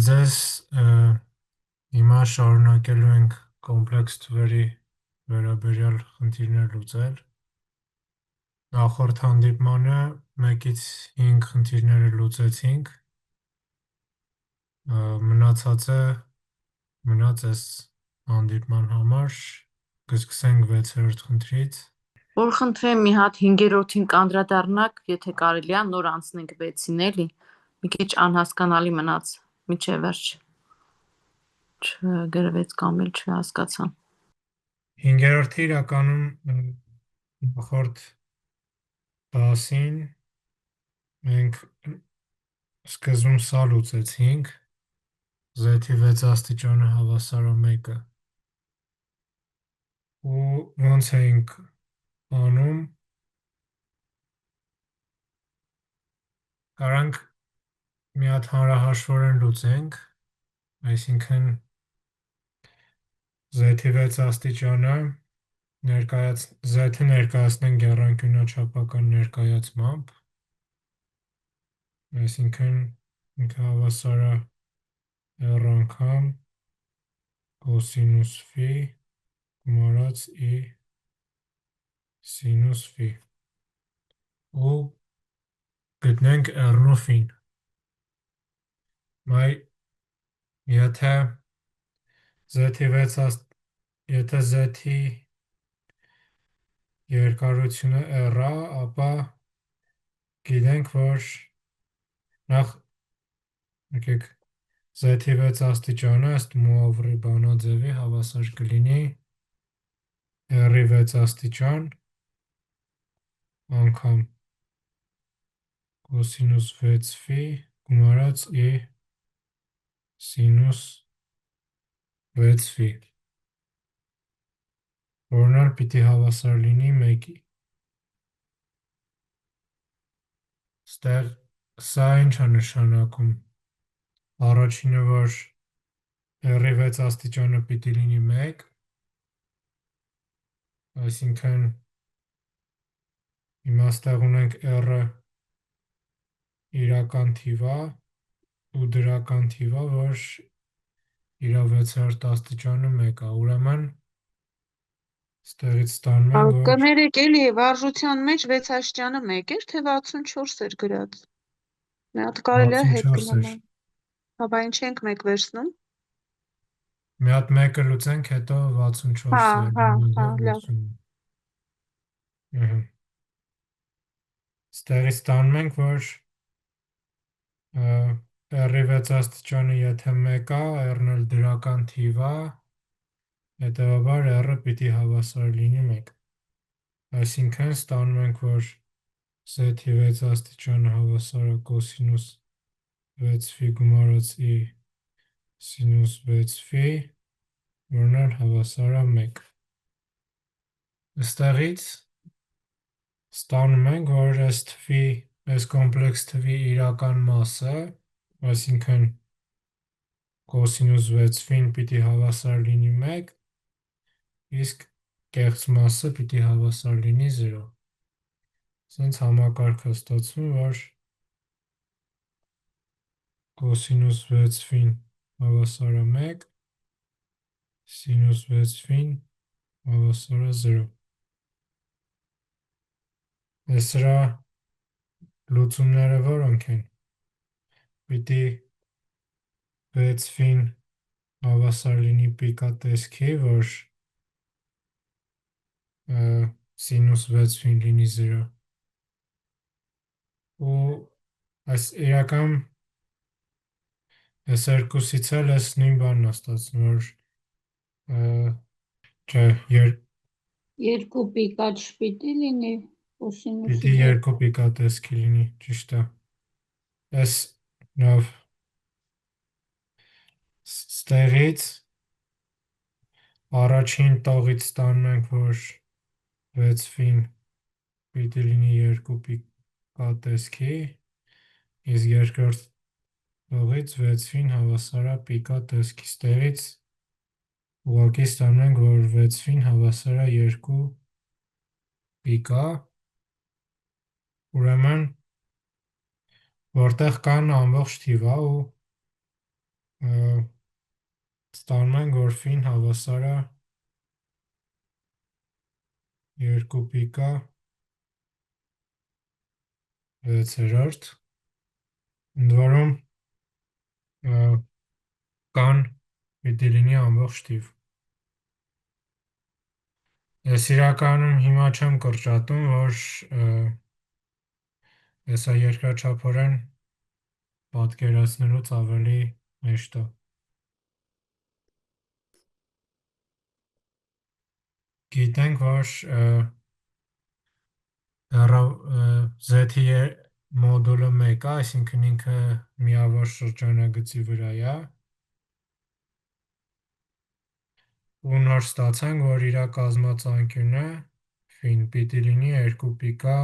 ձեզ հիմա շարունակելու ենք կոմպլեքս թվերի վերաբերյալ խնդիրներ լուծել։ Նախորդ հանդիպմանը 1-ից 5 խնդիրները լուծեցինք, մնացածը մնաց այս հանդիպման համար, կսկսենք 6-րդ խնդրից։ Որ խնդրեմ մի հատ 5-րդին կանդրադառնաք, եթե կարելի է նոր անցնենք 6-ին էլի, մի քիչ անհասկանալի մնաց միջև վերջ, չգրվեց կամ էլ չհասկացա։ 5-րդը իրականում նախորդ դասին մենք սկզբում սա լուծեցինք, z-ի 6 աստիճանը հավասար 1-ը, ու ոնց էինք անում, կարանք մի հատ հանրահաշվորեն լուծենք, այսինքն z-ի 6 աստիճանը z-ը ներկայացնենք եռանկյունաչափական ներկայացմամբ, այսինքն ինքը հավասար է r անգամ կոսինուս ֆի գումարած ի սինուս ֆի, ու գտնենք r-ն ու ֆին։ Եթե z-ի երկարությունը r է, ապա գիտենք, որ նախ z-ի 6 աստիճանը ըստ Մոավրի բանաձևի հավասար կլինի r-ի 6 աստիճան անգամ կոսինուս 6 ֆի գումարած ի սինուս 6 ֆի, որն էլ պիտի հավասար լինի 1-ի։ Ստեղ սա ինչ է նշանակում։ Առաջինը, որ r-ի 6 աստիճանը պիտի լինի 1, այսինքն հիմա ստեղ ունենք r-ը իրական թիվ է ու դրական թիվ է, որ իր 6-րդ աստիճանը 1 է, ուրեմն ստեղից ստանում ենք, որ Կներեք էլի վարժության մեջ 6 աստիճանը 1 էր, թե 64 էր գրած։ Մի հատ կարելի է հետ 64 էր։ գնալ։ Հա, բա ինչ ենք 1 վերցնում։ Մի հատ 1-ը լուծենք, հետո 64-ը լավ։ լուծում։ Ստեղից ստանում ենք, որ r-ի 6 աստիճանը եթե 1 է, r-ն էլ դրական թիվ է, հետևաբար r-ը պիտի հավասար լինի 1։ Այսինքն ստանում ենք, որ z-ի 6 աստիճանը հավասար է կոսինուս 6 ֆի գումարած ի սինուս 6 ֆի, որն էլ հավասար է 1։ Այստեղից ստանում ենք, որ այս կոմպլեքս թվի իրական մասը, այսինքն կոսինուս 6 ֆին պիտի հավասար լինի 1, իսկ կեղծ մասը պիտի հավասար լինի 0։ Սենց համակարգ է ստացվում, որ կոսինուս 6 ֆին հավասար է 1, սինուս 6 ֆին հավասար է 0։ Սրա լուծումները որոնք են։ Պիտի 6 ֆին հավասար լինի պիկա տեսքի, որ սինուս 6 ֆին լինի 0։ Ու այս իրական այս երկուսից էլ այս նույն բանն է ստացվում, որ Երկու պիկա չպիտի լինի կոսինուսի պիտի երկու պիկա տեսքի լինի, ճիշտ է։ Այս նավ ստեղից առաջին տողից ստանում ենք, որ 6 ֆին պիտի լինի երկու պիկա տեսքի, իսկ երկրորդ տողից 6 ֆին հավասար է պիկա տեսքի, ստեղից ուղղակի ստանում ենք, որ 6 ֆին հավասար է 2 պիկա, ուրեմն որտեղ կան ամբողջ թիվ է ու Ստանում ենք, որ ֆին հավասար է 2 պիկա 6-րդ, ընդ որում կան պիտի լինի ամբողջ թիվ։ Ես իրականում հիմա չեմ կրճատում, որ հեսա երկրաչափորեն պատկերացնելուց ավելի հեշտ է։ Գիտենք, որ z-ի մոդուլը 1 է, այսինքն ինքը միավոր շրջանագծի վրա է, ու նոր ստացանք, որ իր կազմած անկյունը ֆին պիտի լինի 2 պիկա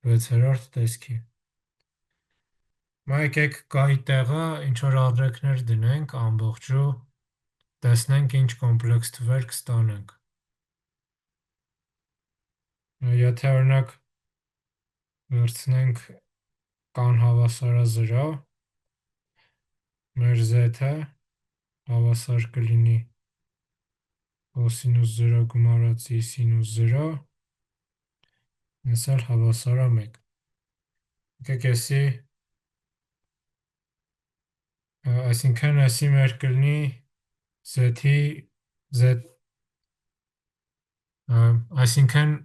6-րդ տեսքի։ Եկեք կայի տեղը ինչ-որ արդյունքներ դնենք ամբողջու, տեսնենք ինչ կոմպլեքս թվեր կստանանք։ Եթե օրինակ վերցնենք կան հավասարը 0, մեր z-ը հավասար կլինի կոսինուս 0 գումարած ի սինուս 0, ես էլ հավասար է 1։ Եկեք եսի, այսինքն եսի մեր կլինի z-ի այսինքն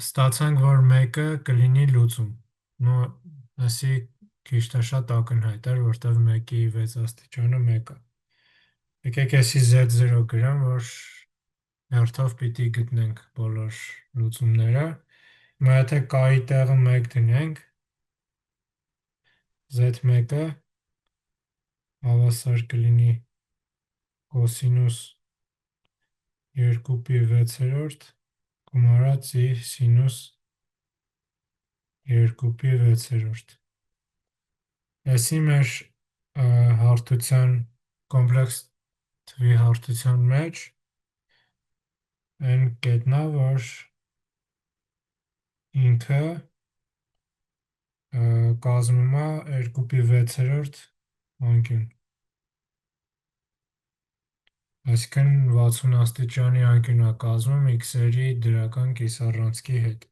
ստացանք, որ 1-ը կլինի լուծում։ Նո, եսի քիչ թե շատ ակնհայտ էր, որտեղ 1-ի 6 աստիճանը 1 է։ Եկեք եսի z0 գրեմ, որ հերթով պիտի գտնենք բոլոր լուծումները։ Հիմա եթե կայի տեղը 1 դնենք, z1-ը հավասար կլինի կոսինուս 2 պի 6-րդ գումարած ի սինուս 2 պի 6-րդ։ Եսի մեր հարթության կոմպլեքս թվի հարթության մեջ այն կետն է, որ ինքը կազմում է 2 պի 6-րդ անկյուն։ Այսինքն 60 աստիճանի անկյուն է կազմում x-երի դրական կիսառանցքի հետ։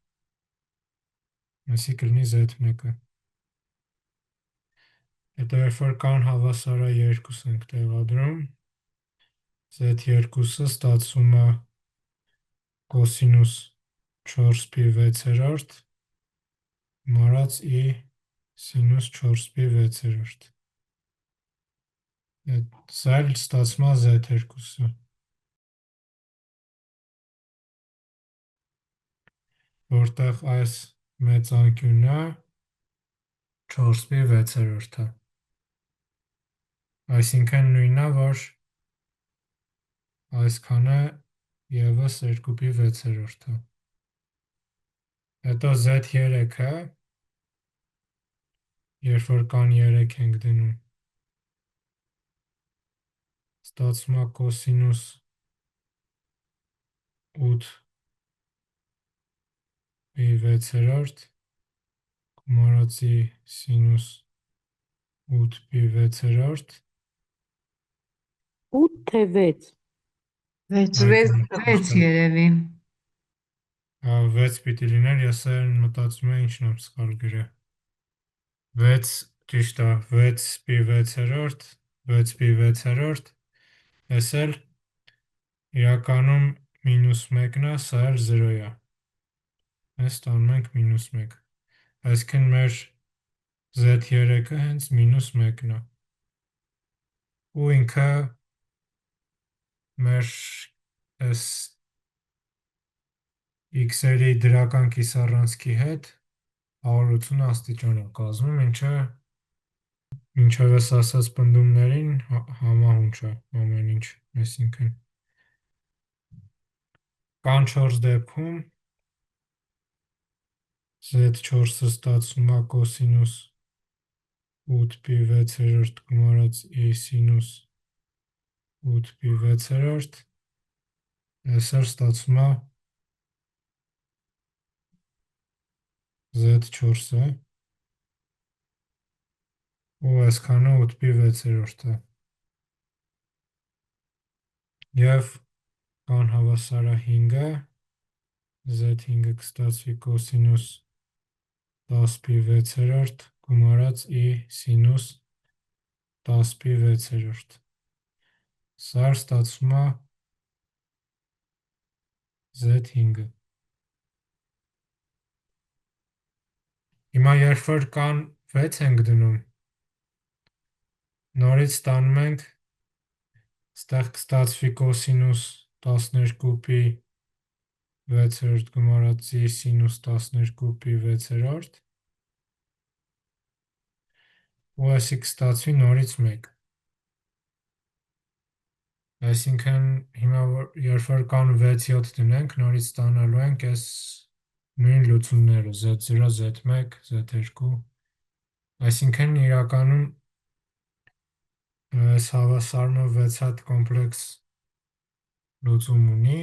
Եսի կլինի z1-ը։ Հետո երբ որ կան հավասարը 2 ենք տեղադրում, z2-ը ստացվում է կոսինուս 4 պի 6-րդ գումարած ի սինուս 4 պի 6-րդ։ Սա էլ ստացվում է z2-ը, որտեղ այս մեծ անկյունը 4 պի 6-րդ է։ Այսինքն նույնն է, որ այսքանը ևս 2 պի 6-րդ է։ Հետո z3-ը, երբ որ կան 3 ենք դնում, ստացվում է կոսինուս 8 պի 6-րդ գումարած ի սինուս 8 պի 6-րդ 8 թե 6։ 6 երևի։ 6 պիտի լիներ, ես էլ մտածում եմ ինչն եմ սխալ գրել։ 6 ճիշտ է, 6 պի 6-րդ, 6 պի 6-րդ, ես էլ իրականում մինուս 1-ն է, սա էլ 0 է։ Ես ստանում ենք մինուս 1։ Այսինքն մեր z3-ը հենց մինուս 1-ն է։ Ու ինքը մեր այս x-երի դրական կիսառանցքի հետ 180 աստիճան է կազմում, ինչը մինչև այս ասած պնդումներին համահունչ է ամեն ինչ, այսինքն կան 4 դեպքում z4-ը ստացվում է կոսինուս 8 պի 6-րդ գումարած ի սինուս 8 պի 6-րդ, ես էլ ստացվում է z4-ը, ու այսքանը 8 պի 6-րդ է։ Եվ անհավասարը 5-ը, z5-ը կստացվի կոսինուս 10π6 գումարած ի սինուս 10π6։ Սա ստացվում է z5-ը։ Հիմա երբ որ կան 6 ենք դնում, նորից ստանում ենք, ստեղ կստացվի կոսինուս 12π6 գումարած ի սինուս 12π6, ու այսի կստացվի նորից 1։ Այսինքն հիմա երբ որ կան 6-7 դնենք, նորից ստանալու ենք այս նույն լուծումները z0, z1, z2։ Այսինքն իրականում այս հավասարումը 6 հատ կոմպլեքս լուծում ունի,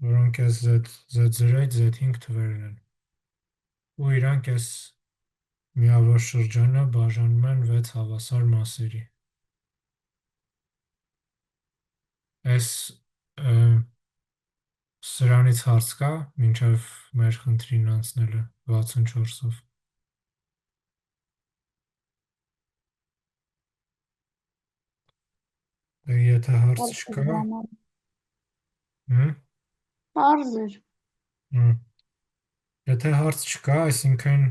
որոնք այս z0-ից z5 թվերն են։ Ու իրանք այս միավոր շրջանը բաժանում են 6 հավասար մասերի։ Այս սրանից հարց կա, մինչև մեր խնդրին անցնելը 64-ով։ Եթե հարց չկա, Պարզ էր։ Եթե հարց չկա, այսինքն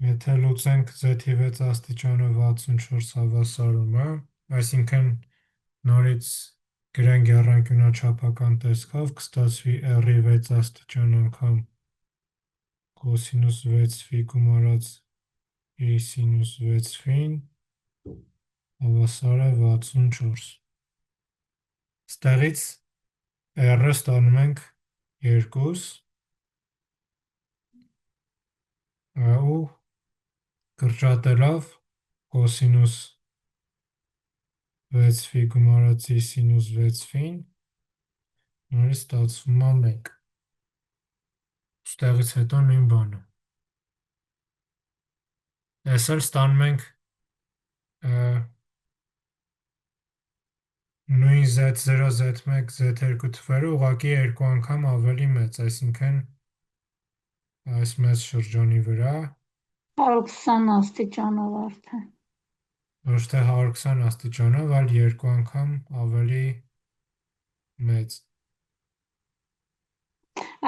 եթե լուծենք z-ի 6 աստիճանը 64 հավասարումը, այսինքն նորից գրենք եռանկյունաչափական տեսքով, կստացվի r-ի 6 աստիճան անգամ կոսինուս 6φ գումարած ի սինուս 6φ հավասար է 64։ Ստեղից r-ը ստանում ենք 2 ու կրճատելով կոսինուս 6φ գումարած ի սինուս 6φ, նորից ստացվում է 1։ Ստեղից հետո նույն բանը։ Այս էլ ստանում ենք նույն z0, z1, z2 թվերը ուղղակի 2 անգամ ավելի մեծ, այսինքն այս մեծ շրջանի վրա 120 աստիճանով արդեն։ ոչ թե 120 աստիճանով, այլ 2 անգամ ավելի մեծ։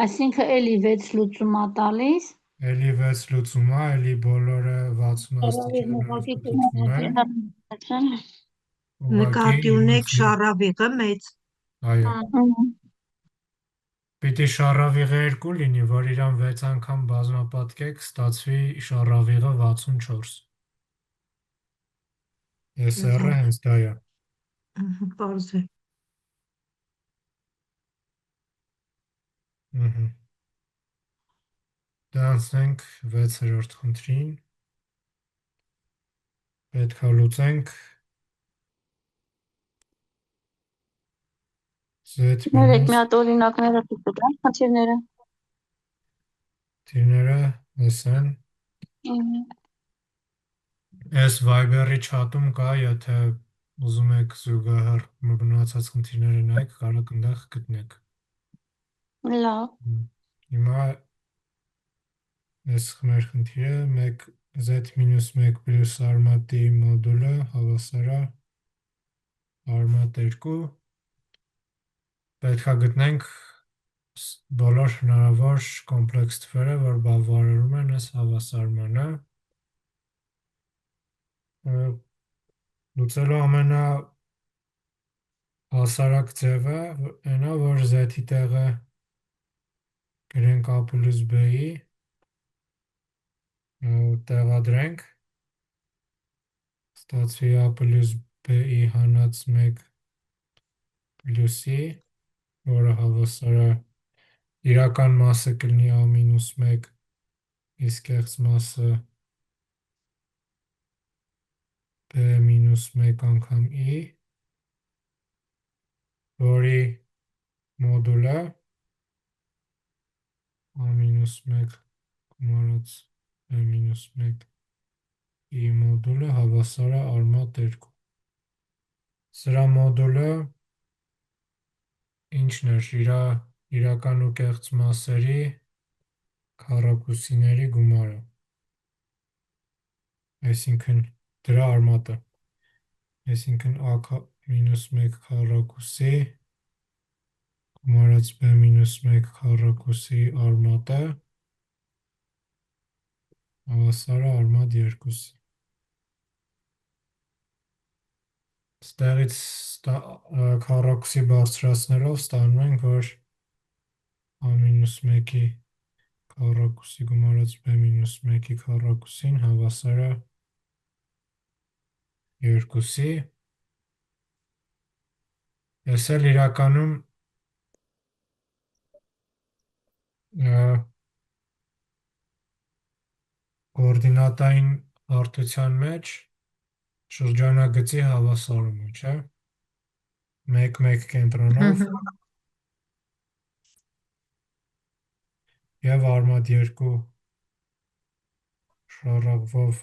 Այսինքն էլի 6 լուծում է տալիս։ Էլի 6 լուծում է, էլի բոլորը 60 աստիճաններով կտրվում են։ Նկատի ունեք շառավիղը մեծ։ Այո։ Ահա։ Պիտի շառավիղը 2 լինի, որ իրան 6 անգամ բազմապատկեք, ստացվի շառավիղը 64։ Այս r-ը հենց դա է։ Պարզ է։ Դե անցնենք 6-րդ խնդրին։ Պետք է լուծենք z Ներեք մի մինուս հատ օրինակները տվեք, խնդիրները։ թիրները լսեն։ Այս Viber-ի չաթում կա, եթե ուզում եք զուգահեռ մնացած խնդիրները նայեք, կարող այնտեղ գտնեք։ Լավ։ Հիմա այս մեր խնդիրը z-1 պլյուս արմատի մոդուլը հավասար է արմատ 2։ Պետք է գտնենք բոլոր հնարավոր կոմպլեքս թվերը, որ բավարարում են այս հավասարմանը։ Լուծելու ամենահասարակ ձևը այն է, որ z-ի տեղը գրենք a պլյուս b-ի, տեղադրենք, ստացվի a պլյուս b-ի հանած 1 պլյուսի, որը հավասար է իրական մասը կլինի a մինուս 1, իսկ կեղծ մասը b մինուս 1 անգամ i, որի մոդուլը a մինուս 1 գումարած b մինուս 1 ի մոդուլը հավասար է արմատ 2։ Սրա մոդուլը ինչն էր, իրական ու կեղծ մասերի քառակուսիների գումարը, այսինքն դրա արմատը, այսինքն a մինուս 1 քառակուսի գումարած b մինուս 1 քառակուսի արմատը հավասար է արմատ 2-ի։ Ստեղից քառակուսի բարձրացնելով ստանում ենք, որ a մինուս 1-ի քառակուսի գումարած b մինուս 1-ի քառակուսին հավասար է 2-ի։ Ես էլ իրականում կոորդինատային հարթության մեջ շրջանագծի հավասարում է, չէ՞։ 1-1 կենտրոնով և արմատ 2 շառավղով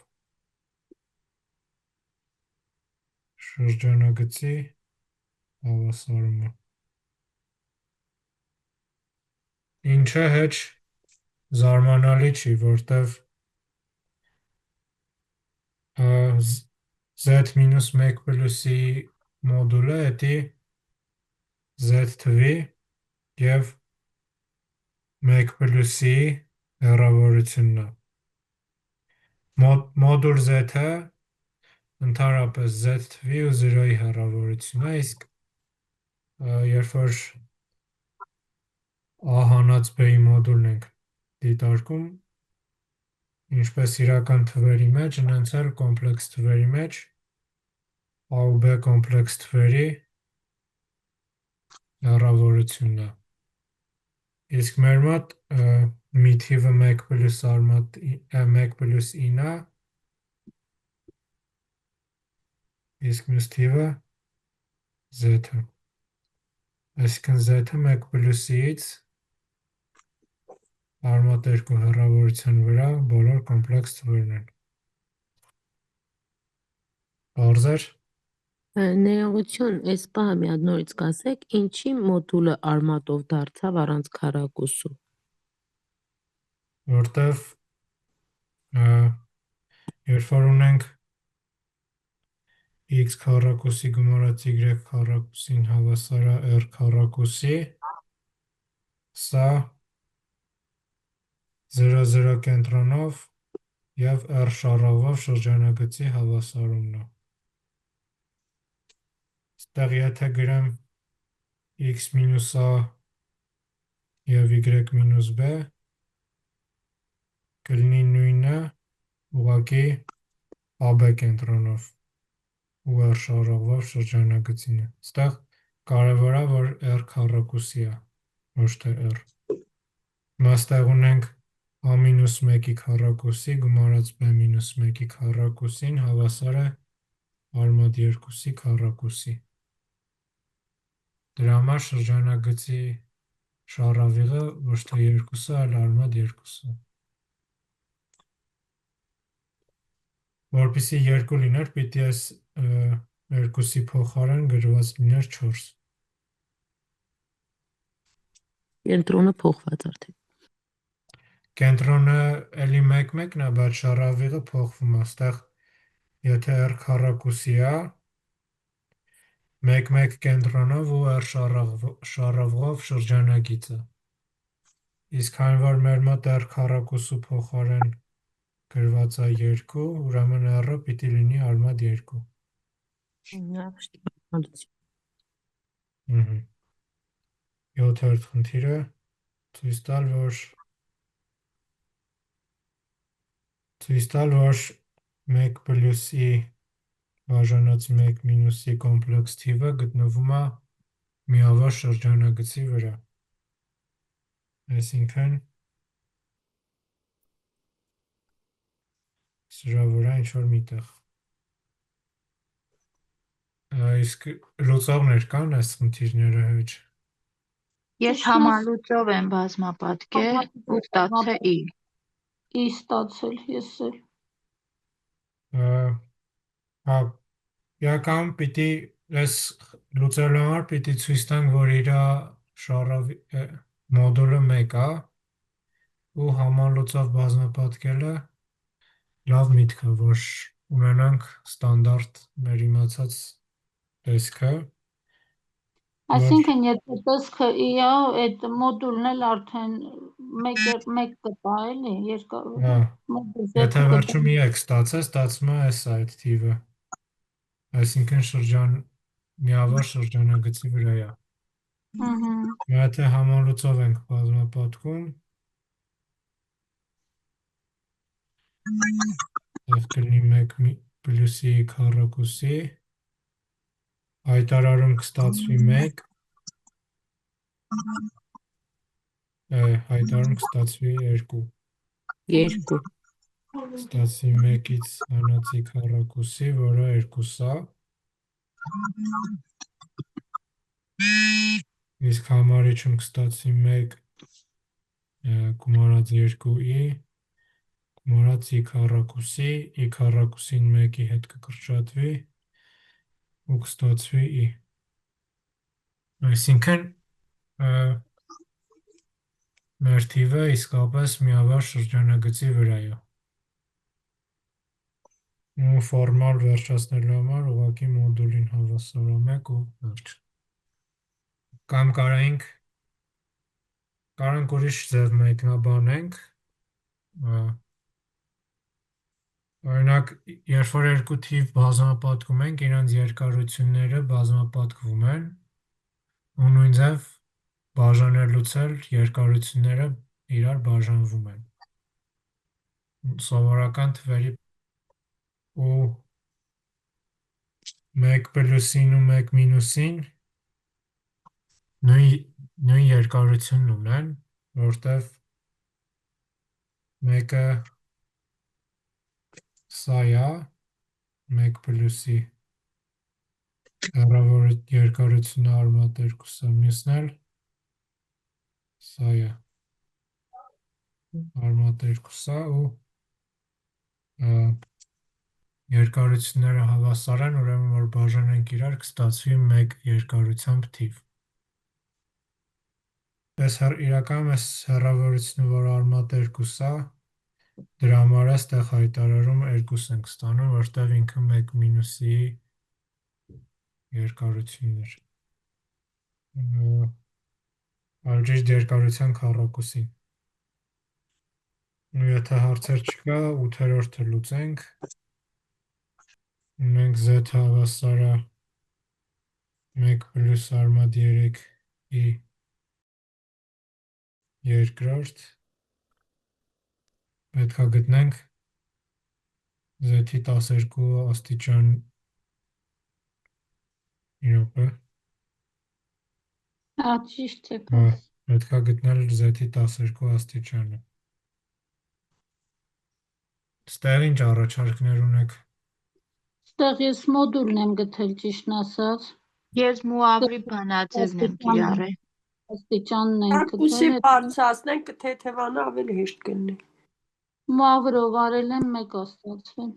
շրջանագծի հավասարում է։ Ինչը հեչ զարմանալի չի, որտև z մինուս 1 պլյուսի մոդուլը էտի z թվի և 1 պլյուսի հեռավորությունն է։ Մոդուլ z-ը ընդհանրապես z թվի ու 0-ի հեռավորությունն է, իսկ երբ որ a հանած b-ի մոդուլն ենք դիտարկում, ինչպես իրական թվերի մեջ, նենց էլ կոմպլեքս թվերի մեջ a ու b կոմպլեքս թվերի հեռավորությունն է։ Իսկ մեր մոտ մի թիվը 1 պլյուս 9 է, իսկ մյուս թիվը z-ը։ Այսինքն z-ը 1 պլյուսից արմատ 2 հեռավորության վրա բոլոր կոմպլեքս թվերն են։ Պարզ էր։ Ներողություն, այս պահը մի հատ նորից կասեք, ինչի մոդուլը արմատով դարձավ առանց քառակուսու։ Որտև երբ որ ունենք x քառակուսի գումարած y քառակուսին հավասար է r քառակուսի, սա 0-0 կենտրոնով և r շառավղով շրջանագծի հավասարումն է։ Ստեղ եթե գրեմ x մինուս a և y մինուս b, կլինի նույնը, ուղղակի AB կենտրոնով ու r շառավղով շրջանագծին է։ Ստեղ կարևոր է, որ r քառակուսի է, ոչ թե r։ Հիմա ստեղ ունենք a մինուս 1-ի քառակուսի գումարած b մինուս 1-ի քառակուսին հավասար է արմատ 2-ի քառակուսի։ Դրա համար շրջանագծի շառավիղը ոչ թե 2-ը, այլ արմատ 2-ը։ Որպեսզի 2 լիներ, պիտի այս 2-ի փոխարեն գրված լիներ 4։ Կենտրոնը փոխված արդեն։ Կենտրոնը էլի 1-1-ն է, բայց շառավիղը փոխվում է։ Ստեղ եթե r քառակուսի է, 1-1 կենտրոնով ու r շառավղով շրջանագիծը։ Իսկ քանի որ մեր մոտ r քառակուսու փոխարեն գրված է 2, ուրեմն r-ը պիտի լինի արմատ 2։ Ահա։ 7-րդ խնդիրը ցույց տալ, որ 1 պլյուսի բաժանած 1 մինուսի կոմպլեքս թիվը գտնվում է միավոր շրջանագծի վրա։ Այսինքն սրա վրա ինչ-որ միտեղ։ Իսկ լուծողներ կան այս խնդիրները հեչ։ Ես համալուծով եմ բազմապատկել ու ստացել ի։ Ի ստացել ես էլ։ Հա, իրական պիտի այս լուծելու համար պիտի ցույց տանք, որ իր մոդուլը 1 է ու համալուծով բազմապատկելը լավ միտք է, որ ունենանք ստանդարտ մեր իմացած տեսքը, Այսինքն, եթե տեսքը ի-ա, այդ մոդուլն էլ արդեն մեկ կտա, էլի, հա, մոդուլ եթե Z-ը կտա։ վերջում EX ստացում է այս այդ թիվը, այսինքն միավոր շրջանագծի վրա է։ Եթե համալուծով ենք բազմապատկում, այդտեղ կլինի 1 պլյուսի քառակուսի, հայտարարում կստացվի 1, հայտարարում կստացվի 2, 2 ստացվի 1-ից հանածի քառակուսի, որը 2 է, իսկ համարիչում կստացվի 1 գումարած 2i, գումարած i քառակուսի, i քառակուսին 1-ի հետ կկրճատվի ու կստացվի i։ Այսինքն մեր թիվը իսկապես միավոր շրջանագծի վրա է։ Ու ֆորմալ վերջացնելու համար ուղղակի մոդուլին հավասարամեք ու վերջ։ Կամ կարանք ուրիշ ձև մեկնաբանենք, օրինակ, երբ որ երկու թիվ բազմապատկում ենք, իրանց երկարությունները բազմապատկվում են, ու նույն ձև բաժանելուց էլ երկարությունները իրար բաժանվում են։ Սովորական թվերի ու 1 պլյուսին ու 1 մինուսին նույն երկարությունն ունեն, որտև մեկը սա է, 1 պլյուսի հեռավոր երկարությունը արմատ 2-ը, մյուսն էլ սա է, արմատ 2-ը ու երկարությունները հավասար են, ուրեմն որ բաժանենք իրար կստացվի 1 երկարությամբ թիվ։ Իրականում այս հեռավորությունը, որ արմատ 2-ը, դրա համար է ստեղ հայտարարում 2 ենք ստանում, որտեղ ինքը 1 մինուսի երկարությունն էր։ Անջիշտ երկարության քառակուսին։ Ու եթե հարցեր չկա, 8-րդը լուծենք։ Ունենք Z հավասարը 1 պլյուս արմատ 3i երկրորդ, պետք է գտնենք Z-ի 12 աստիճան, Ճիշտ է։ պետք է գտնել Z-ի 12 աստիճանը։ Ստեղ ինչ առաջարկներ ունեք։ Ստեղ ես մոդուլն եմ գտել, ճիշտն ասած։ Ես մուավրի բանաձևն եմ կիրառել։ Աստիճանն եմ Քառակուսի գտել։ բարձրացնենք կթեթևանա ավելի հեշտ կլինի։ Մուավրով արել եմ 1 ստացվել։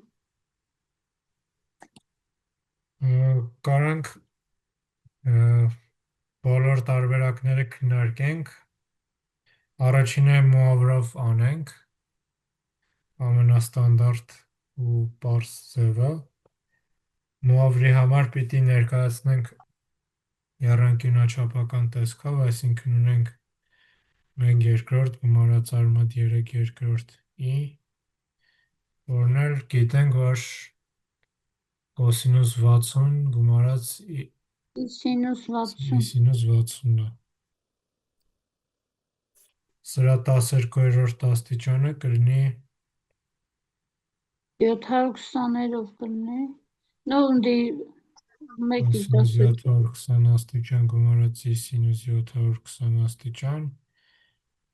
Կարանք բոլոր տարբերակները քննարկենք։ Առաջինը մուավրով անենք, ամենաստանդարտ ու պարզ ձևը։ Մուավրի համար պիտի ներկայացնենք եռանկյունաչափական տեսքով, այսինքն ունենք 1 երկրորդ գումարած արմատ 3 երկրորդ i, որն էլ գիտենք, որ կոսինուս 60 գումարած Սինուս 60։ սինուս 60-ն է։ Սրա 12-րդ աստիճանը կլինի 720-ով կլինի։ Նոնդի 1-ից սինուս 720 աստիճան գումարած սինուս 720 աստիճան,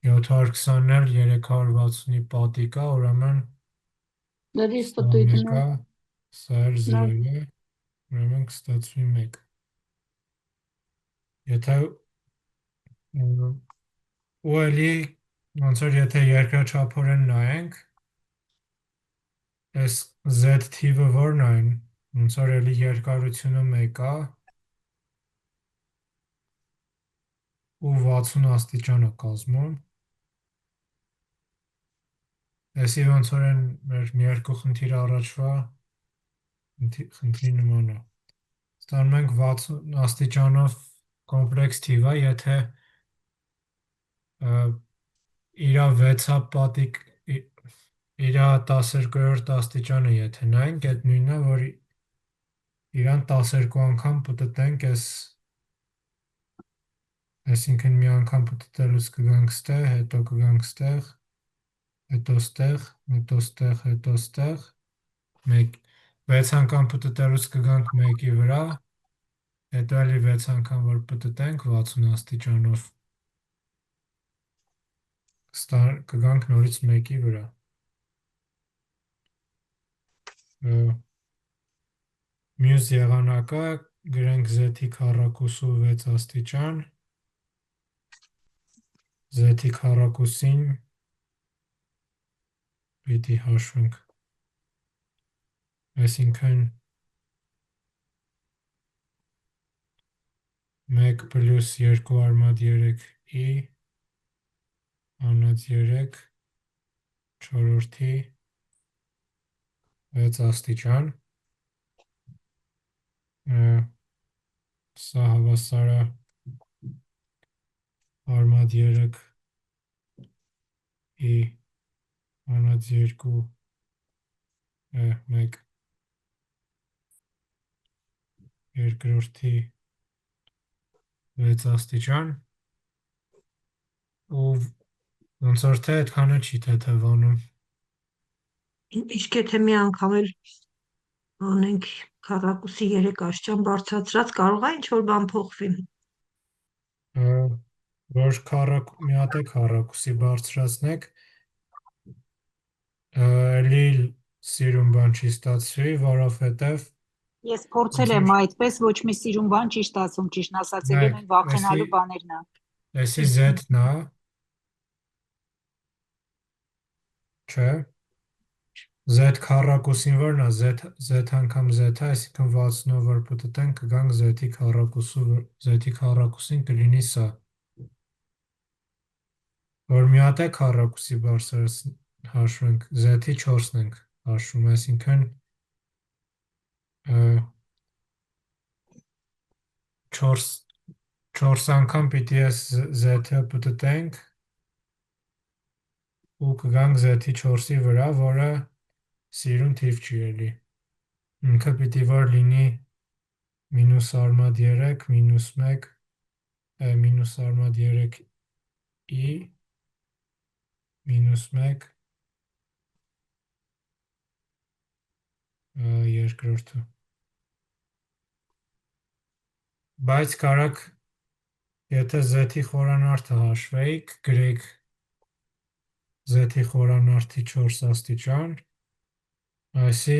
720-ն էլ 360-ի պատիկ է, ուրեմն դրից պտույտն է։ Սա էլ 0 է, ուրեմն կստացվի 1։ Եթե ու էլի ոնց որ եթե երկրաչափորեն նայենք, Այս Z թիվը որն այն, ոնց որ էլի երկարությունը 1 է ու 60 աստիճան է կազմում։ Այսի ոնց որ են մեր մի երկու խնդիր առաջվա խնդրի նման է։ Ստանում ենք 60 աստիճանով կոմպլեքս թիվ է, եթե իրա 6 պատիկ իրա 12-րդ աստիճանը եթե նայենք, այդ նույնն է, որ իրան 12 անգամ պտտենք այսինքն մի անգամ պտտելուց կգանք ստեղ, հետո կգանք ստեղ, հետո ստեղ, հետո ստեղ, հետո ստեղ, 6 անգամ պտտելուց կգանք 1-ի վրա, հետո էլի 6 անգամ որ պտտենք 60 աստիճանով կգանք նորից 1-ի վրա։ Մյուս եղանակը գրենք Z-ի քառակուսու 6 աստիճան, Z-ի քառակուսին պիտի հաշվենք, այսինքն 1 պլյուս 2 արմատ 3i անած 3 չորրորդի 6 աստիճան, սա հավասար է արմատ 3i անած 2 1 երկրորդի 6 աստիճան ու ոնց որ թե այդքանը չի թեթևանում։ Իսկ եթե մի անգամ էլ անենք քառակուսի 3 աստիճան բարձրացրած, կարող է ինչ-որ բան փոխվի։ Որ մի հատ է քառակուսի բարձրացնեք, էլի սիրուն բան չի ստացվի, որովհետև Ես փորձել եմ այդպես, ոչ մի սիրուն բան չի ստացվում, ճիշտն ասած, ելին են վախենալու բաներն է։ Էսի Z-ն է, չէ, Z քառակուսին որն է, Z անգամ Z է, այսինքն 60-ով որ պտտենք կգանք Z-ի քառակուսին կլինի սա, որ մի հատ է քառակուսի բարձր հաշվենք, Z-ի 4-ն ենք հաշվում, այսինքն 4 անգամ պիտի ես Z-ը պտտենք ու կգանք Z-ի 4-ի վրա, որը սիրուն թիվ չի էլի։ Ինքը պիտի որ լինի մինուս արմատ 3, մինուս 1, մինուս արմատ 3i, մինուս 1, երկրորդը։ Բայց կարակ, եթե Z-ի խորանարդը հաշվեիք, գրեիք Z-ի խորանարդի 4 աստիճան, այսի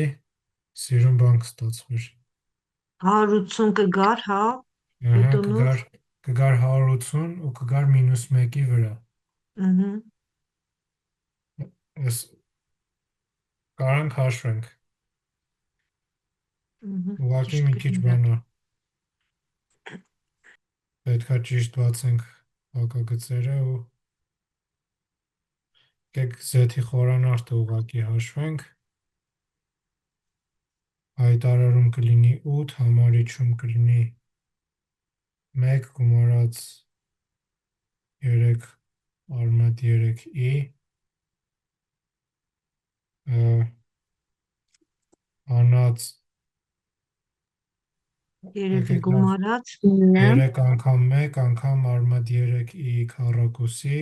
սիրուն բան կստացվեր։ 180 կգար, հա, հետոնով կգար 180 ու կգար մինուս 1-ի վրա։ Ես կարանք հաշվենք։ Ուղղակի մի քիչ բան է։ Պետք է ճիշտ բացենք հակագծերը ու Z-ի խորանարդը ուղղակի հաշվենք, հայտարարում կլինի 8, համարիչում կլինի 1 գումարած 3 արմատ 3i, անած 3 գումարած 3 անգամ 1 անգամ արմատ 3i քառակուսի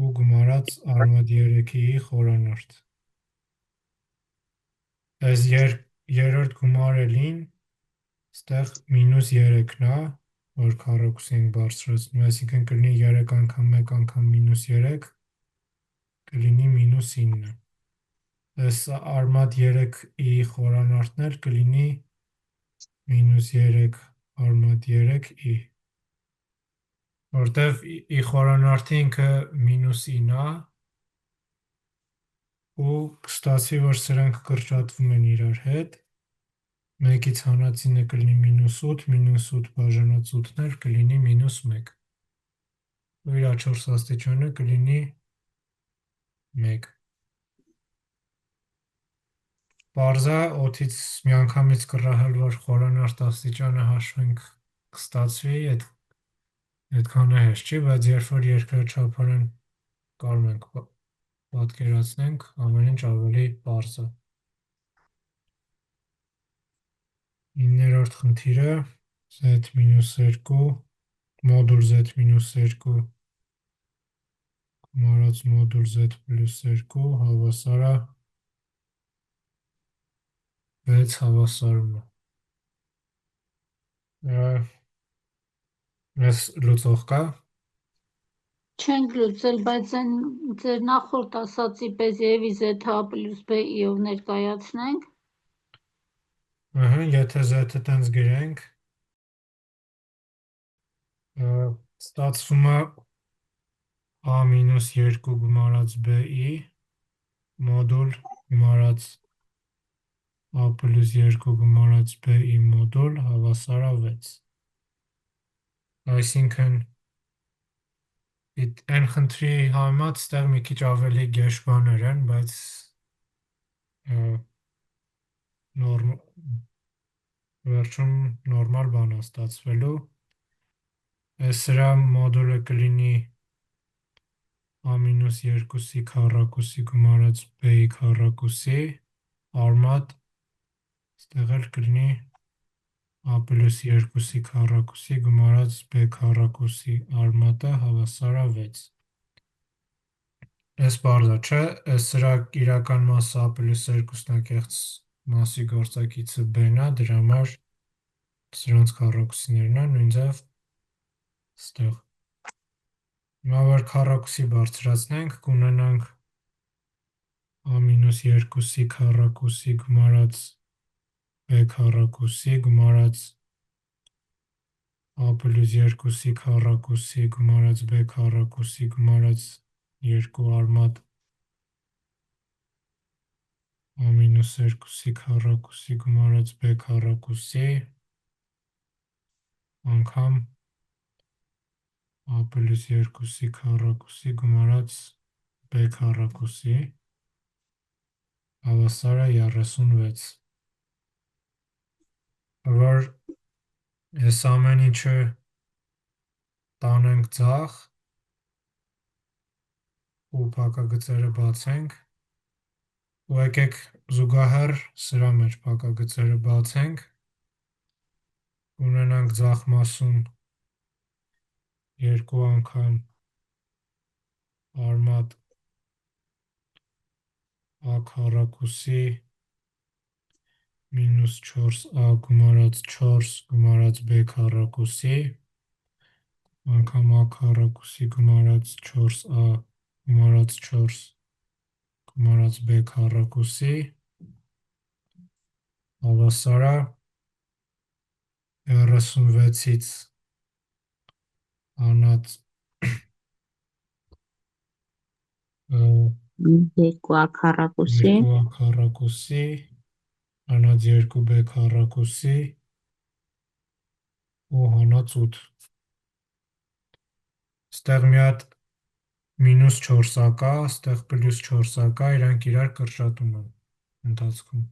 ու գումարած արմատ 3i խորանարդ։ Այս երրորդ գումարելին ստեղ մինուս 3-ն է, որ քառակուսի ենք բարձրացնում, այսինքն կլինի 3 անգամ 1 անգամ մինուս 3, կլինի մինուս 9։ Այս արմատ 3i խորանարդն էլ կլինի մինուս 3 արմատ 3i, որտև i խորանարդի ինքը մինուս 9 է, ու կստացվի, որ սրանք կրճատվում են իրար հետ, 1-ից հանածինը կլինի -8, -8 բաժանած 8-ներ կլինի -1, ու իր 4 աստիճանը կլինի 1։ Պարզա օդից միանգամից կռահել, որ խորանարդ աստիճանը հաշվենք կստացվի, այդքանը հեշտ չի, բայց երբ որ երկրաչափորեն կարող ենք պատկերացնենք, ամեն ինչ ավելի պարզ է։ 9-րդ խնդիրը z-2 մոդուլ z-2 գումարած մոդուլ z+2 հավասար է 6 հավասարումը։ Ես լուծող կա։ Չենք լուծել, բայց այն ձեր նախորդ ասացի պես երևի z-ը a+b-ով ներկայացնենք։ Եթե z-ը տենց գրենք, ստացվում է a-2 գումարած b-ի մոդուլ գումարած a+2 գումարած b-ի մոդուլ հավասար է 6։ Այսինքն այն խնդրի համեմատ ստեղ մի քիչ ավելի գեշ բաներ են, բայց վերջում նորմալ բան է ստացվելու։ Սրա մոդուլը կլինի a-2-ի քառակուսի գումարած b-ի քառակուսի արմատ, ստեղ էլ կլինի a+2-ի քառակուսի գումարած b քառակուսի արմատը հավասար է 6։ Այս պարզ է, չէ՞, սրա իրական մասը a+2-ն է, կեղծ մասի գործակիցը b-ն է, դրա համար սրանց քառակուսիներն է, նույն ձև ստեղ։ Հիմա որ քառակուսի բարձրացնենք, կունենանք a-2-ի քառակուսի գումարած b քառակուսի գումարած a+2-ի քառակուսի գումարած b քառակուսի գումարած 2 արմատ a-2-ի քառակուսի գումարած b քառակուսի անգամ a+2-ի քառակուսի գումարած b քառակուսի հավասար է 36։ Որ այս ամեն ինչը տանենք ձախ ու փակագծերը բացենք, ու եկեք զուգահեռ սրա մեջ փակագծերը բացենք, ունենանք ձախ մասում 2 անգամ արմատ a քառակուսի -4a գումարած 4 գումարած b քառակուսի անգամ a քառակուսի գումարած 4a գումարած 4 գումարած b քառակուսի հավասար է 36-ից անած 2a քառակուսի 2a քառակուսի անած 2b քառակուսի ու հանած 8։ Ստեղ մի հատ -4a կա, ստեղ +4a կա, իրանք իրար կրճատում են ընթացքում։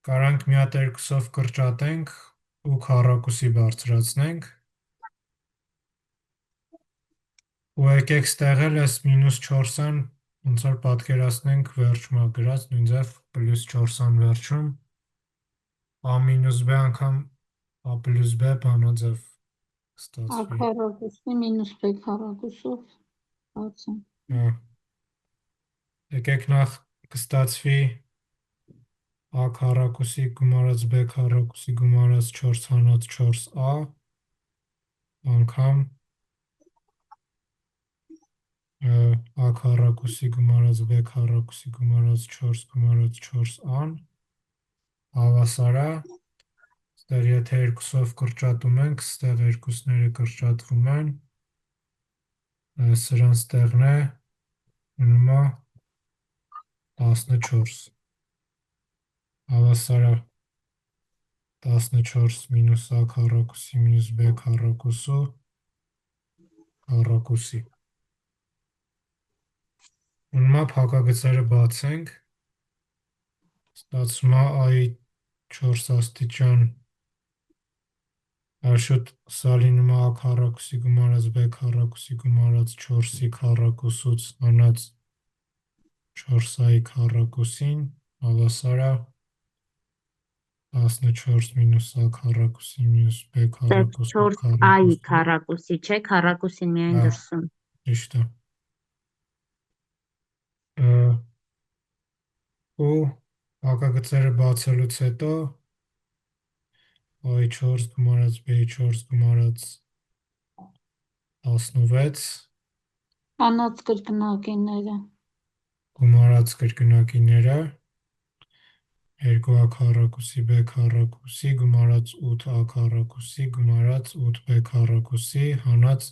Կարանք մի հատ երկուսով կրճատենք ու քառակուսի բարձրացնենք, ու եկեք ստեղ էլ այս -4-ան ոնց որ պատկերացնենք վերջում է գրած, նույն ձև +4-ան վերջում a-b անգամ a+b բանաձև a կստացվի։ քառակուսի -b քառակուսով բացենք։ Եկեք նախ կստացվի a քառակուսի գումարած b քառակուսի գումարած 4 հանած 4a անգամ a քառակուսի գումարած b քառակուսի գումարած 4 գումարած 4a-ն հավասար է, ստեղ եթե երկուսով կրճատում ենք, ստեղ երկուսները կրճատվում են, Սրանց տեղն է մնում է 14 հավասարը 14 մինուս a քառակուսի մինուս b քառակուսու քառակուսի մնում է փակագծերը բացենք ստացվում է a-ի 4 աստիճան Շուտ սա լինում է a քառակուսի գումարած b քառակուսի գումարած 4-ի քառակուսուց հանած 4a-ի քառակուսին հավասար է 14 մինուս a քառակուսի մինուս b քառակուսի 4a-ի քառակուսի, չէ, քառակուսին միայն դրսում։ Ճիշտ է։ Ու հակագծերը բացելուց հետո a-ի 4 գումարած b-ի 4 գումարած 16 Անած կրկնակիները։ գումարած կրկնակիները 2a քառակուսի b քառակուսի գումարած 8a քառակուսի գումարած 8b քառակուսի հանած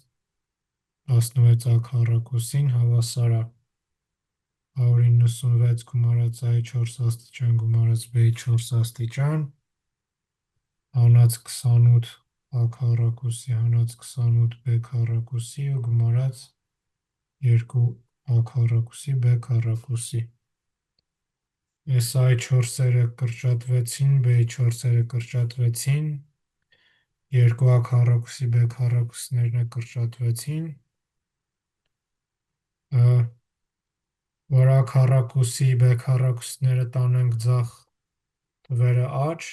16a քառակուսին հավասար է 196 գումարած a-ի 4 աստիճան գումարած b-ի 4 աստիճան հանած 28a քառակուսի հանած 28b քառակուսի ու գումարած 2a քառակուսի b քառակուսի Ես a-ի 4-երը կրճատվեցին, b-ի 4-երը կրճատվեցին, 2a քառակուսի b քառակուսիներն կրճատվեցին, որ a քառակուսի b քառակուսիները տանենք ձախ թվերը աջ,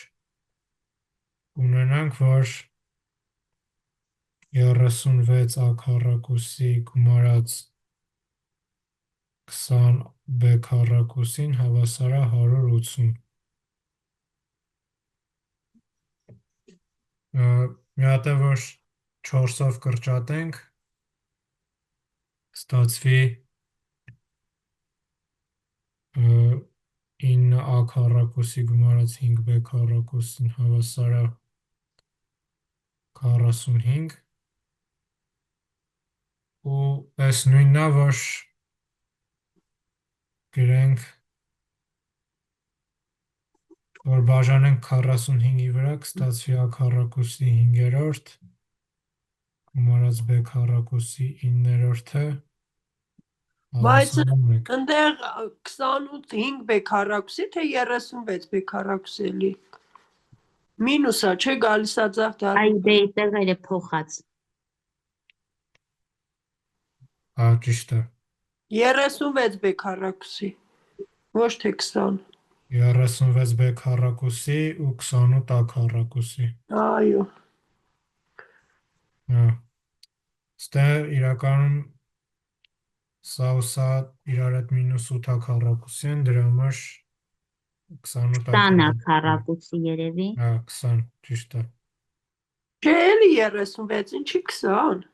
ունենանք, որ 36a քառակուսի գումարած 20b քառակուսին հավասար է 180 Մի հատ է, որ 4-ով կրճատենք, ստացվի 9a քառակուսի գումարած 5b քառակուսին հավասար է 45 ու այս նույնն է, որ գրենք, որ բաժանենք 45-ի վրա, կստացվի a քառակուսի 5-րդ գումարած b քառակուսի 9-րդը Բայց հավասար է 1 ընդեղ 28 5b քառակուսի թե 36b քառակուսի էլի։ Մինուսա, չէ, գալիս է ձախ Այ դառնում։ դե տեղերը փոխած։ Ճիշտ է 36b քառակուսի, ոչ թե 20։ 36b քառակուսի ու 28a քառակուսի Այո։ Ստե իրականում սա ու սա իրար հետ մինուս 8a քառակուսի են, դրա համար 28a 20-ը քառակուսի երևի։ 20, ճիշտ է Չէ, էլի 36, ինչի 20։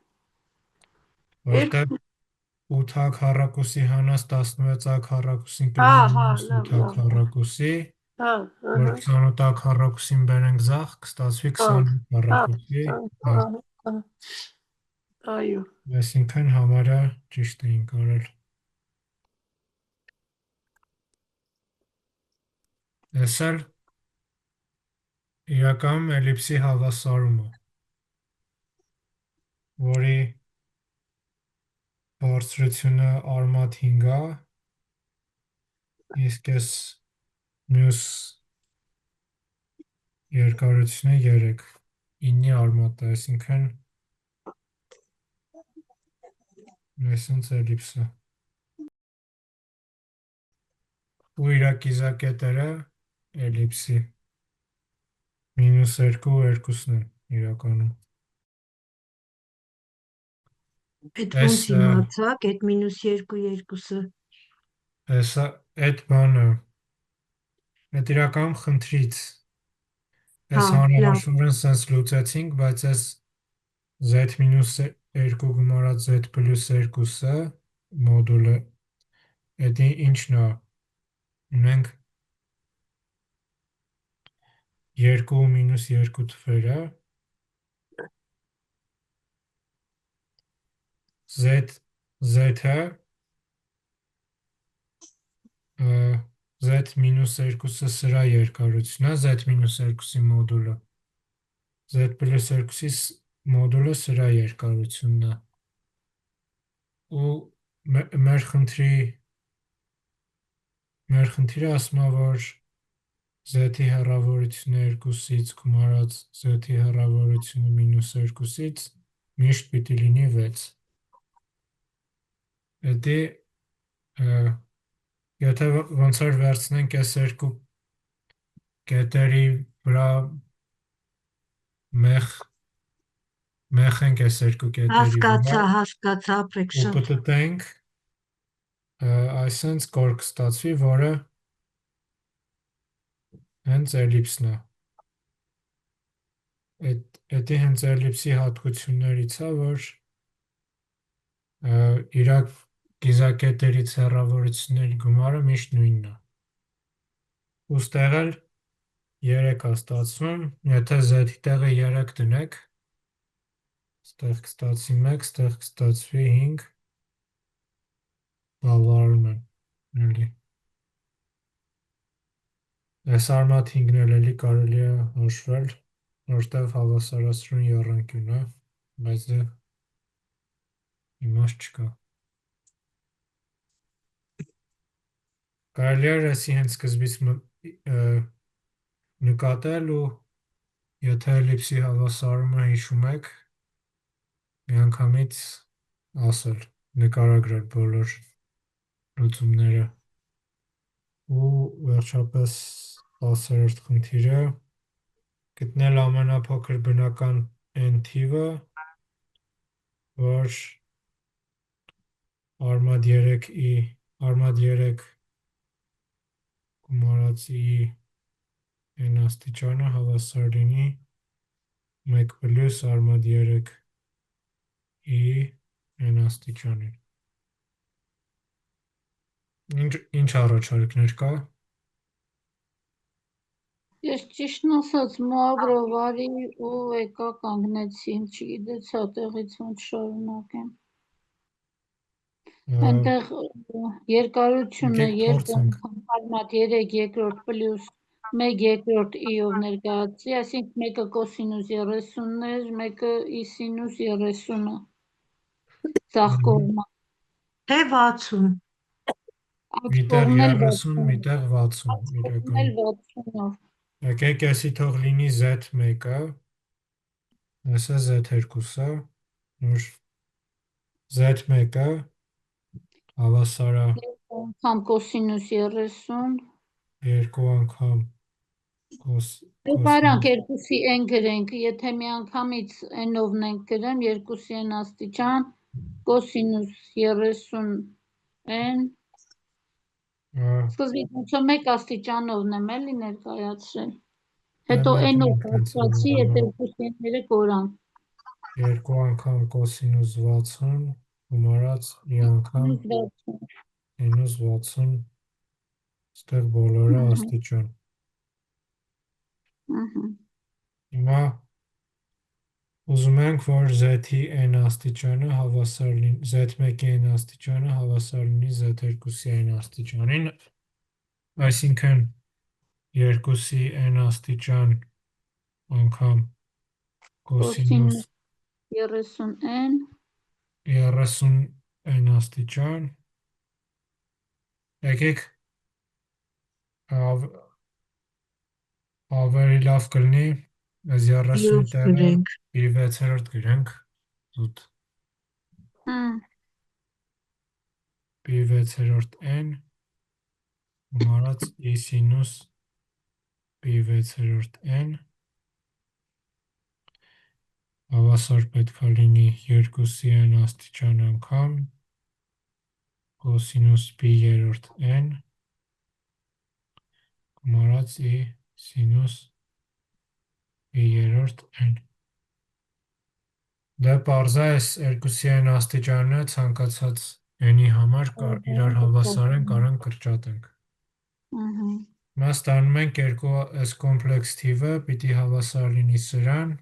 Որտեղ 8a քառակուսի հանած 16a քառակուսին Հա, կլինի լավ, 8a քառակուսի, որ 28a քառակուսին բերենք ձախ, կստացվի 20 քառակուսի, Այո։ այսինքն համարյա ճիշտ էինք արել։ Այս էլ իրականում էլիպսի հավասարումը, որի բարձրությունը արմատ 5 է, իսկ այս մյուս երկարությունը 3, 9-ի արմատը, այսինքն այսինց էլիպսը։ Ու իր կիզակետերը էլիպսի -2 ու 2-ն են իրականում։ Այդ ոնց իմացաք, այդ -2 2-ը։ Այդ բանը, այդ իրականում խնդրից, այս հանրահաշվորեն սենց լուծեցինք, բայց այս z-2 գումարած z+2-ը մոդուլը, այդ ինչն է, ունենք 2 ու -2 թվերը, Z-ը Z-2-ը սրա երկարությունն է, Z-2-ի մոդուլը։ Z+2-ի մոդուլը սրա երկարությունն է։ Ու մեր խնդիրը ասում է, որ Z-ի հեռավորությունը 2-ից գումարած Z-ի հեռավորությունը -2-ից միշտ պիտի լինի 6։ Էդի եթե ոնց որ վերցնենք այս երկու կետերի վրա մეხենք այս երկու կետերի վրա Հասկացա, ապրեք ու շատ։ պտտենք, այսինքն կոր կստացվի, որը հենց էլիպսն է։ Էդի հենց էլիպսի հատկություններից է, որ իր կիզակետերից հեռավորությունների գումարը միշտ նույնն է։ Ու ստեղ էլ 3 է ստացվում, եթե Z-ի տեղը 3 դնեք, ստեղ կստացվի 1, ստեղ կստացվի 5, բավարարում են, էլի։ Այս արմատ 5-ն էլ էլի կարելի է հաշվել, որտեղ հավասարացրուն եռանկյուն է, բայց դե իմաստ չկա։ Կարելի է այսի հենց սկզբից նկատել ու եթե էլիպսի հավասարումը հիշում եք, միանգամից ասել, նկարագրել բոլոր լուծումները։ Ու վերջապես 10-րդ խնդիրը գտնել ամենափոքր բնական n թիվը, որ արմատ 3 գումարած i n աստիճանը հավասար լինի 1 պլյուս արմատ 3 i n աստիճանին։ Ինչ առաջարկներ կա։ Ես ճիշտն ասած մոագրով արի ու եկա կանգնեցի, չգիտեցա տեղից ոնց շարունակեմ։ Այնտեղ երկարությունը Եկեք փորձենք։ 2 արմատ 3 երկրորդ պլյուս 1 երկրորդ i-ով ներկայացրի, այսինքն մեկը կոսինուս 30-ն էր, մեկը i սինուս 30-ը։ Ձախ կողմը։ Թե 60։ Միտեղ 30, միտեղ 60, իրական։ 60-ով։ Եկեք էսի թող լինի Z1-ը, այսը Z2-ը, որ Z1-ը հավասարա 2 անգամ կոսինուս 30։ 2 անգամ Բարանք 2-ի n գրենք, եթե միանգամից n-ով ենք գրեմ, 2-ի n աստիճան, կոսինուս 30n, սկզբից ոնցո 1 աստիճանովն եմ էլի ներկայացրել, հետո n-ով բարձրացի, այդ 2-ի n-ները կորան։ 2 անգամ կոսինուս 60, գումարած մի անգամ մինուս 60, ստեղ բոլորը աստիճան։ Հիմա ուզում ենք, որ Z-ի n աստիճանը հավասար լինի, Z1-ի n աստիճանը հավասար լինի Z2-ի n աստիճանին, այսինքն 2-ի n աստիճան անգամ կոսինուս 30n 30n աստիճան, եկեք ավելի լավ կլինի, այս 30-ի տեղը իր 6-րդ գրենք, զուտ, իր 6-րդ n, գումարած i սինուս իր 6-րդ n, հավասար պետք է լինի 2-ի n աստիճան անգամ, կոսինուս p-րդ n, գումարած i սինուս p-րդ n։ Դա պարզա այս 2-ի n աստիճանը ցանկացած n-ի համար իրար հավասար են, կարող կրճատենք։ Հիմա ստանում ենք այս կոմպլեքս թիվը պիտի հավասար լինի սրան,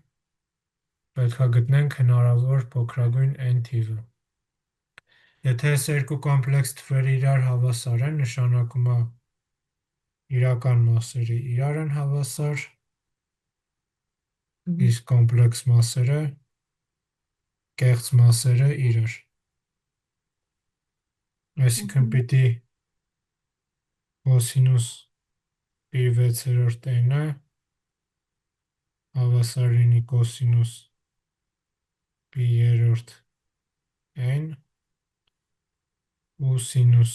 պետք է գտնենք հնարավոր փոքրագույն n թիվը։ Եթե այս երկու կոմպլեքս թվերը իրար հավասար են, նշանակում է իրական մասերը իրար են հավասար, իսկ կոմպլեքս մասերը, կեղծ մասերը իրար։ Այսինքն պիտի կոսինուս պի 6 n-ը հավասար լինի կոսինուս պի 3 n ու սինուս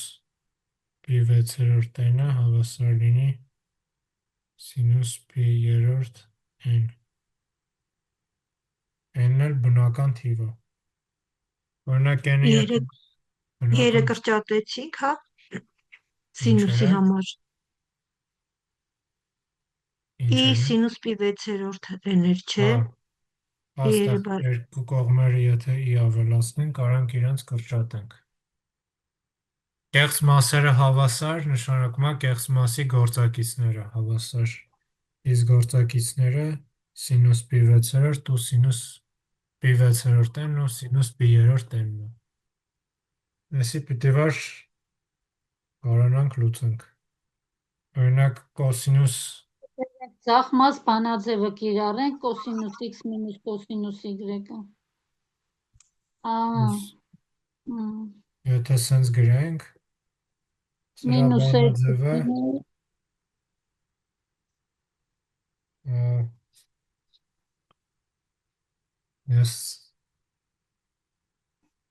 պի 6 n-ը հավասար լինի սինուս պի 3 n։ N-ն էլ բնական թիվ է։ Օրինակ n-ը եթե Երը կրճատեցինք, հա, սինուսի համար։ I սինուս պի 6 n-էր, չէ։ Աստեղ երկու կողմերը եթե I ավելացնենք, կարանք իրենց կրճատենք։ Կեղծ մասերը հավասար, նշանակում է կեղծ մասի գործակիցները հավասար։ Իսկ գործակիցները սինուս պի 6 ու սինուս պի 6 n ու սինուս պի 3 n-ն է։ Այսի պիտի վար կարանանք լուծենք։ Օրինակ կոսինուս Ձախ մաս բանաձևը կիրառենք կոսինուս x մինուս կոսինուս y-ը։ Եթե սենց գրենք, սրա բանաձևը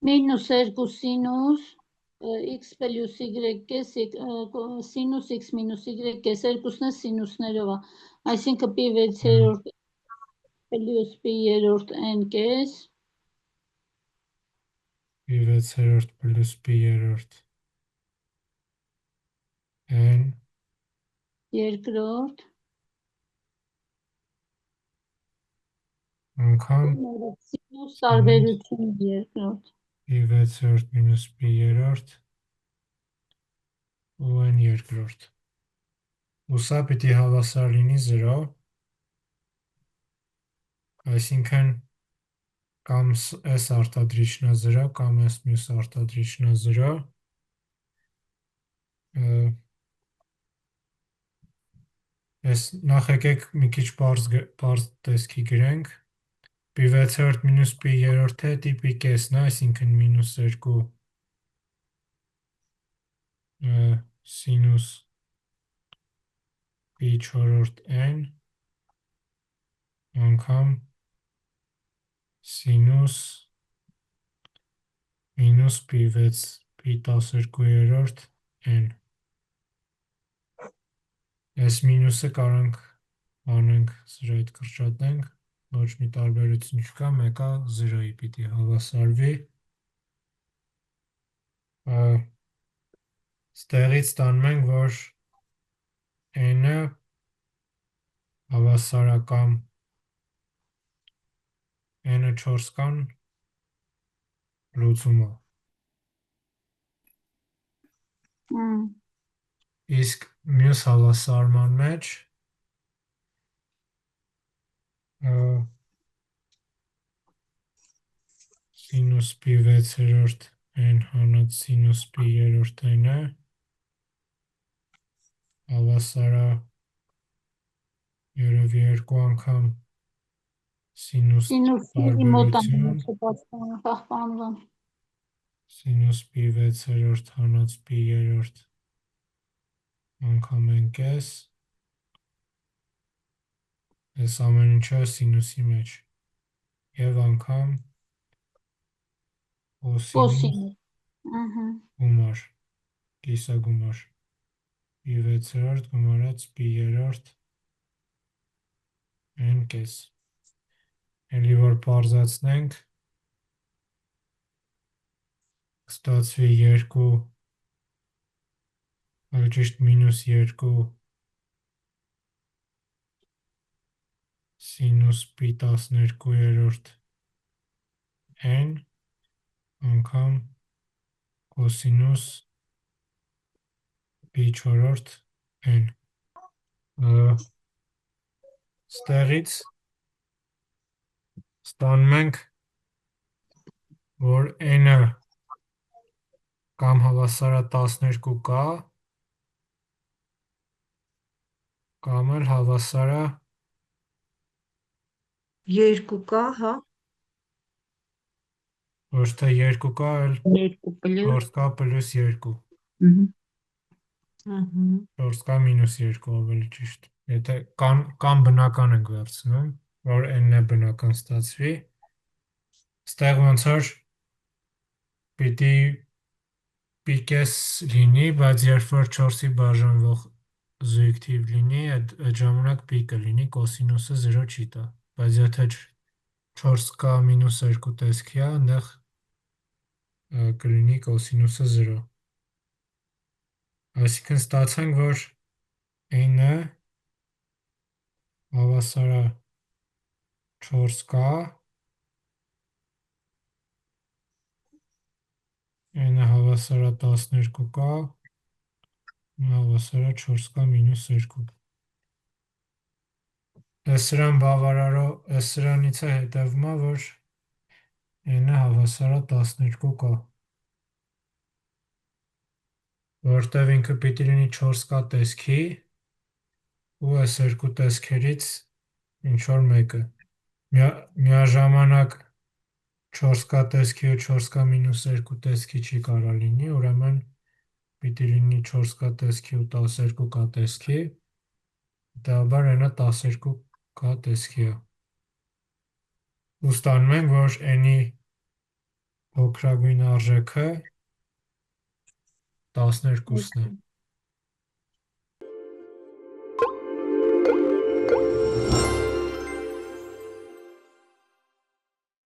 մինուս 2 սինուս x պլյուս y կես սինուս x մինուս y կես երկուսն է սինուսներով է, այսինքն պի 6 պլյուս պի 3 n կես պի 6 պլյուս պի 3 n երկրորդ անգամ սինուս տարբերություն երկրորդ պի 6 մինուս պի 3 ու n երկրորդ։ Ու սա պիտի հավասար լինի 0, այսինքն կամ այս արտադրիչն է 0, կամ այս մյուս արտադրիչն է 0, նախ եկեք մի քիչ պարզ տեսքի գրենք, պի 6 մինուս պի 3 տիպի կեսն է, այսինքն մինուս 2 սինուս պի 4 n անգամ սինուս մինուս պի 12 n։ Այս մինուսը կարանք անենք 0-ից կրճատենք, ոչ մի տարբերություն չկա, մեկը 0-ի պիտի հավասարվի։ Ստեղից ստանում ենք, որ n-ը հավասարական n-ը 4 կան լուծումը։ Իսկ մյուս հավասարման մեջ սինուս պի 6 n հանած սինուս պի 3 n-ը հավասարա երևի երկու անգամ սինուս տարբերություն սինուս պի 6 հանած պի 3 անգամ n կես, այս ամեն ինչը սինուսի մեջ և անգամ կոսինուս գումար, կիսագումար, պի 6 գումարած պի 3 n կես։ Էլի որ պարզացնենք, կստացվի 2, ճիշտ մինուս 2 սինուս պի 12 n անգամ կոսինուս պի 4 n։ Ստեղից ստանում ենք, որ n-ը կամ հավասարա 12 կա, կամ էլ հավասարա 2 կա, հա։ ոչ թե 2 կա, այլ 2 պլյուս 4 կա պլյուս 2, Ահա 4 կա մինուս 2 ավելի ճիշտ։ Եթե կամ բնական ենք վերցնում, որ n-ն է բնական ստացվի, ստեղ ոնց որ պիտի պիկես լինի, բայց երբ որ 4-ի բաժանվող զույգ թիվ լինի, այդ ժամանակ պիկը լինի, կոսինուսը 0 չի տա, բայց եթե 4 կա մինուս 2 տեսքի է, այնտեղ կլինի կոսինուսը 0։ Այսինքն ստացանք, որ n-ը հավասարա 4 կա, n-ը հավասարա 12 կա, հավասարա 4 կա մինուս 2։ Սրանից է հետևում է, որ n-ը հավասարա 12 կա, որտև ինքը պիտի լինի 4 կա տեսքի ու այս երկու տեսքերից ինչ-որ մեկը։ Միաժամանակ 4 կա տեսքի ու 4 կա մինուս 2 տեսքի չի կարա լինի, ուրեմն պիտի լինի 4 կա տեսքի ու 12 կա տեսքի, հետևաբար n-ը 12 կա տեսքի է։ Ու ստանում ենք, որ n-ի փոքրագույն արժեքը 12-ն է։